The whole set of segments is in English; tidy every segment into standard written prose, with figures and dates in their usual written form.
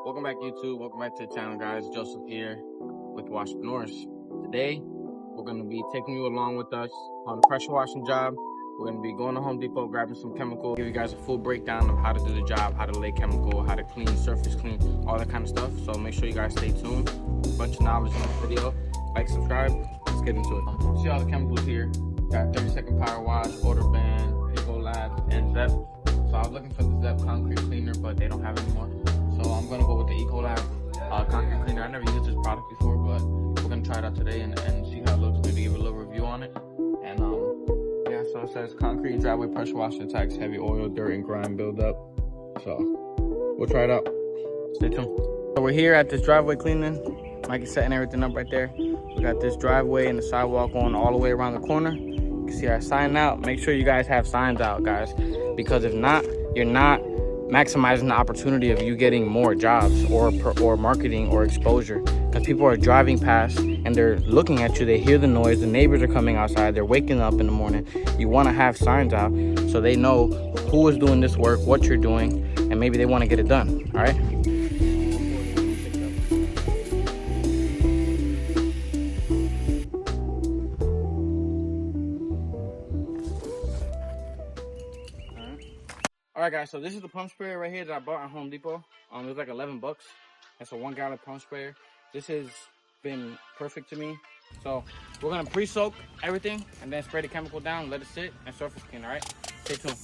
Welcome back, YouTube. Welcome back to the channel, guys. Joseph here with Washpreneurs. Today, we're going to be taking you along with us on a pressure washing job. We're going to be going to Home Depot, grabbing some chemical, give you guys a full breakdown of how to do the job, how to lay chemical, how to clean, surface clean, all that kind of stuff. So make sure you guys stay tuned. A bunch of knowledge in this video. Like, subscribe. Let's get into it. See all the chemicals here. Got 30-second power wash, order band, Ecolab, and Zep. So I was looking for the Zep concrete cleaner, but they don't have it anymore. So I'm gonna go with the Ecolab concrete cleaner. I never used this product before, but we're gonna try it out today and see how it looks. Maybe give a little review on it. And yeah, so it says concrete and driveway pressure wash attacks heavy oil, dirt, and grime buildup. So we'll try it out. Stay tuned. So we're here at this driveway cleaning. Mike is setting everything up right there. We got this driveway and the sidewalk going all the way around the corner. You can see our sign out. Make sure you guys have signs out, guys, because if not, you're not maximizing the opportunity of you getting more jobs or marketing or exposure, because people are driving past and they're looking at you. They hear the noise, the neighbors are coming outside, they're waking up in the morning. You want to have signs out so they know who is doing this work, what you're doing, and maybe they want to get it done. All right. All right, guys, so this is the pump sprayer right here that I bought at Home Depot. It was like 11 bucks. That's a 1 gallon pump sprayer. This has been perfect to me. So we're gonna pre-soak everything and then spray the chemical down, let it sit, and surface clean, all right? Stay tuned.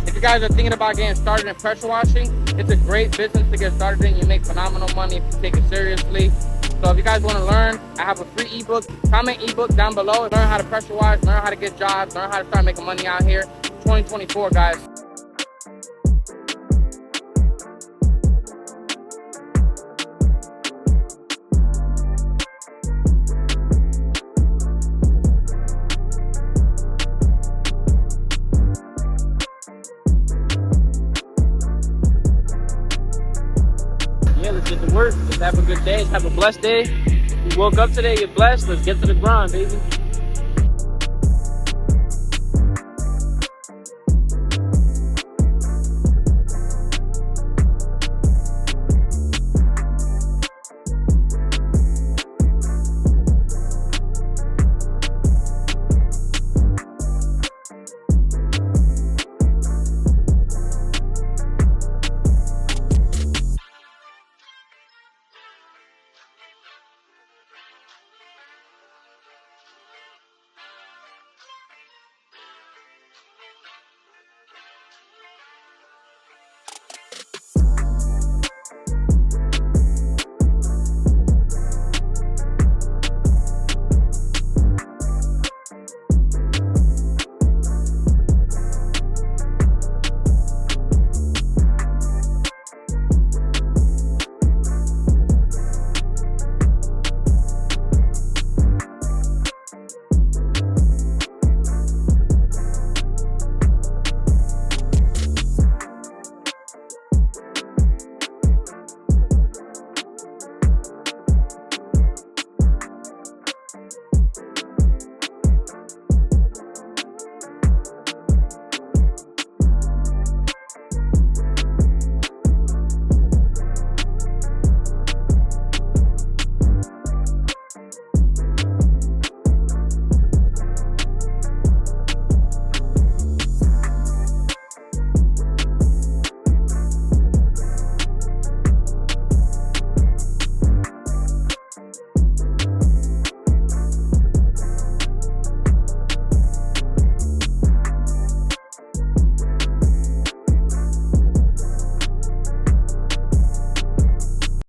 If you guys are thinking about getting started in pressure washing, it's a great business to get started in. You make phenomenal money if you take it seriously. So if you guys want to learn, I have a free ebook. Comment ebook down below. Learn how to pressure wash, learn how to get jobs, learn how to start making money out here. 2024, guys. Let's get to work. Let's have a good day. Let's have a blessed day. You woke up today, you're blessed. Let's get to the grind, baby.